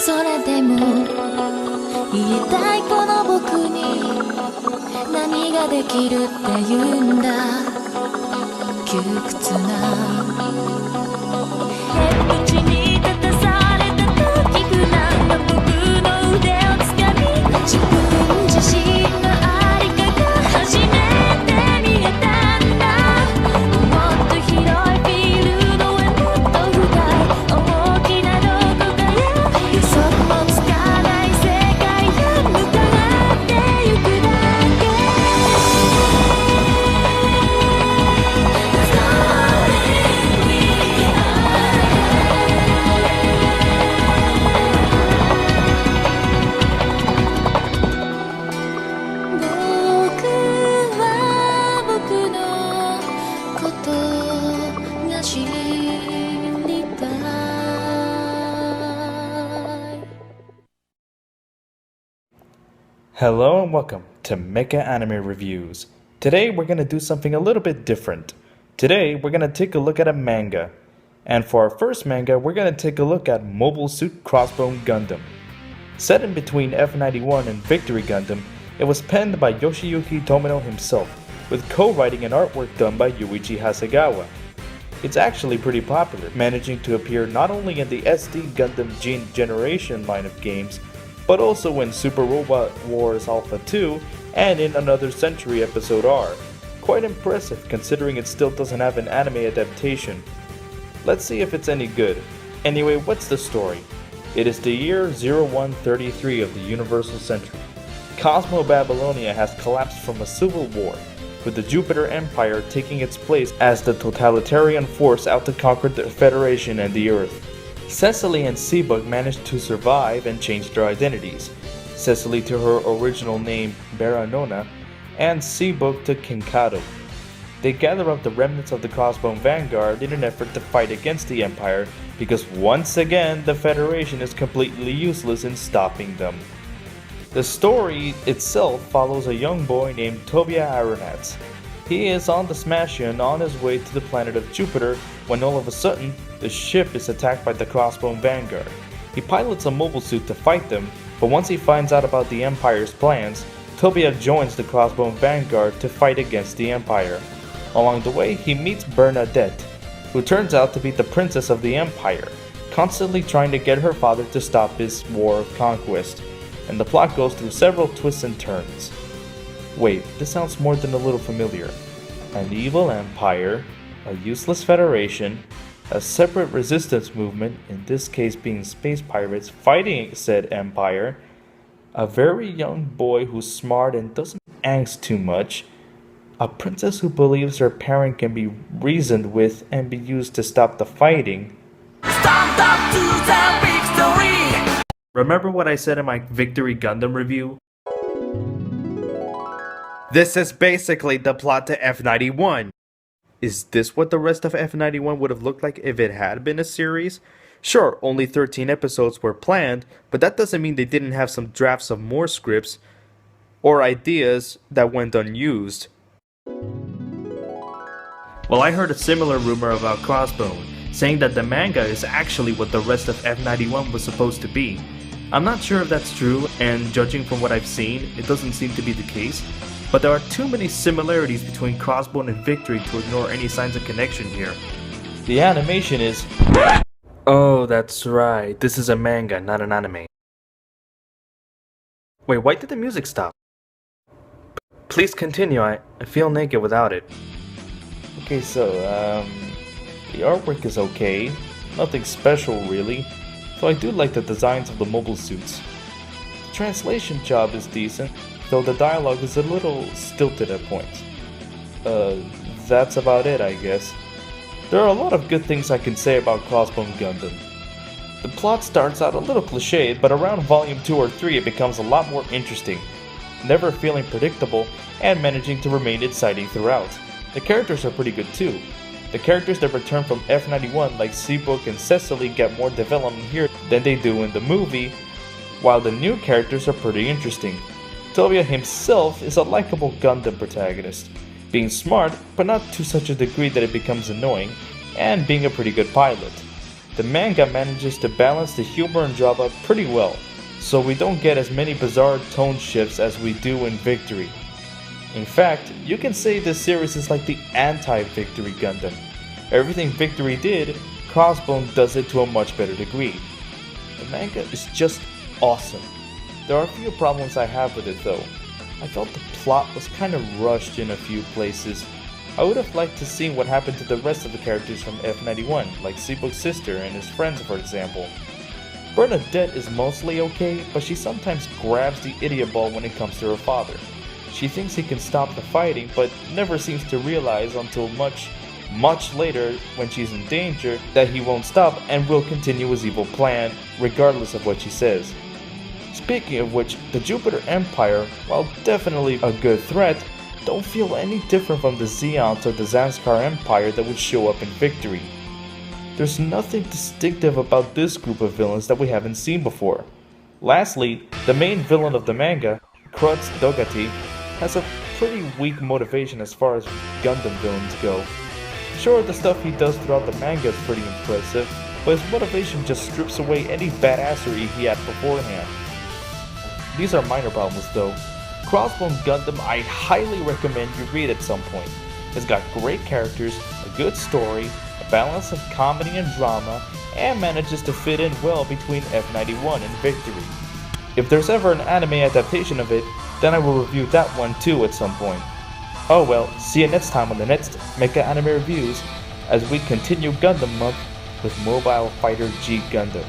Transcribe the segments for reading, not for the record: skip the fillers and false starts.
それでも言いたいこの僕に何ができるって言うんだ窮屈な変地に立たされた時不難な僕の腕をつかみ自分自身のありかが初めて見えたんだもっと広いフィールドへもっと深い大きなどこかへ予測もつかない世界へ向かってゆくだけ僕は僕のことが知りたい Hello and welcome to Mecha Anime Reviews. Today we're going to do something a little bit different. Today we're going to take a look at a manga. And for our first manga, we're going to take a look at Mobile Suit Crossbone Gundam. Set in between F91 and Victory Gundam, it was penned by Yoshiyuki Tomino himself, with co-writing and artwork done by Yuichi Hasegawa. It's actually pretty popular, managing to appear not only in the SD Gundam Gene Generation line of games, but also in Super Robot Wars Alpha 2 and in Another Century Episode R. Quite impressive considering it still doesn't have an anime adaptation. Let's see if it's any good. Anyway, what's the story? It is the year 0133 of the Universal Century. Cosmo Babylonia has collapsed from a civil war, with the Jupiter Empire taking its place as the totalitarian force out to conquer the Federation and the Earth. Cecily and Seabug managed to survive and change their identities. Cecily to her original name Baranona, and Seabug to Kinkado. They gather up the remnants of the Crossbone Vanguard in an effort to fight against the Empire because once again the Federation is completely useless in stopping them. The story itself follows a young boy named Tobia Aronats. He is on the Smashian on his way to the planet of Jupiter when all of a sudden the ship is attacked by the Crossbone Vanguard. He pilots a mobile suit to fight them, but once he finds out about the Empire's plans, Tobia joins the Crossbone Vanguard to fight against the Empire. Along the way, he meets Bernadette, who turns out to be the princess of the Empire, constantly trying to get her father to stop his war of conquest, and the plot goes through several twists and turns. Wait, this sounds more than a little familiar. An evil empire, a useless federation, a separate resistance movement, in this case being space pirates fighting said empire, a very young boy who's smart and doesn't angst too much, a princess who believes her parent can be reasoned with and be used to stop the fighting. Stand up to the victory! Remember what I said in my Victory Gundam review? This is basically the plot to F91. Is this what the rest of F91 would have looked like if it had been a series? Sure, only 13 episodes were planned, but that doesn't mean they didn't have some drafts of more scripts or ideas that went unused. Well, I heard a similar rumor about Crossbone, saying that the manga is actually what the rest of F91 was supposed to be. I'm not sure if that's true, and judging from what I've seen, it doesn't seem to be the case, but there are too many similarities between Crossbone and Victory to ignore any signs of connection here. The animation is... Oh, that's right, this is a manga, not an anime. Wait, why did the music stop? Please continue, I feel naked without it. Okay, so, the artwork is okay, nothing special really, though I do like the designs of the mobile suits. The translation job is decent, though the dialogue is a little stilted at points. That's about it, I guess. There are a lot of good things I can say about Crossbone Gundam. The plot starts out a little cliched, but around volume 2 or 3 it becomes a lot more interesting, never feeling predictable, and managing to remain exciting throughout. The characters are pretty good too. The characters that return from F91 like Seabrook and Cecily get more development here than they do in the movie, while the new characters are pretty interesting. Tobia himself is a likable Gundam protagonist, being smart but not to such a degree that it becomes annoying, and being a pretty good pilot. The manga manages to balance the humor and drama pretty well, so we don't get as many bizarre tone shifts as we do in Victory. In fact, you can say this series is like the anti-Victory Gundam. Everything Victory did, Crossbone does it to a much better degree. The manga is just awesome. There are a few problems I have with it though. I felt the plot was kind of rushed in a few places. I would have liked to see what happened to the rest of the characters from F91, like Seabook's sister and his friends for example. Bernadette is mostly okay, but she sometimes grabs the idiot ball when it comes to her father. She thinks he can stop the fighting, but never seems to realize until much later when she's in danger that he won't stop and will continue his evil plan, regardless of what she says. Speaking of which, the Jupiter Empire, while definitely a good threat, don't feel any different from the Zeons or the Zanskar Empire that would show up in Victory. There's nothing distinctive about this group of villains that we haven't seen before. Lastly, the main villain of the manga, Krutz Dogati, has a pretty weak motivation as far as Gundam villains go. Sure, the stuff he does throughout the manga is pretty impressive, but his motivation just strips away any badassery he had beforehand. These are minor problems though. Crossbone Gundam I highly recommend you read at some point. It's got great characters, a good story, a balance of comedy and drama, and manages to fit in well between F91 and Victory. If there's ever an anime adaptation of it, then I will review that one too at some point. Oh well, see you next time on the next Mecha Anime Reviews as we continue Gundam Month with Mobile Fighter G Gundam.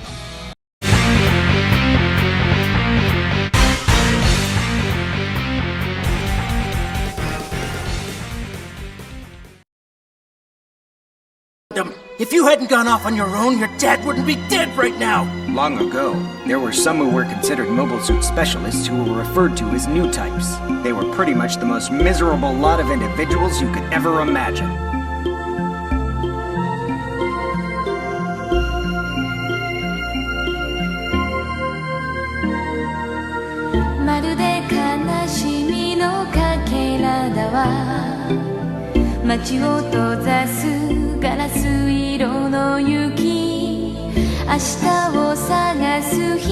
If you hadn't gone off on your own, your dad wouldn't be dead right now! Long ago, there were some who were considered mobile suit specialists who were referred to as new types. They were pretty much the most miserable lot of individuals you could ever imagine. まるで悲しみのかけらだわ街を閉ざすガラス色の雪明日を探す日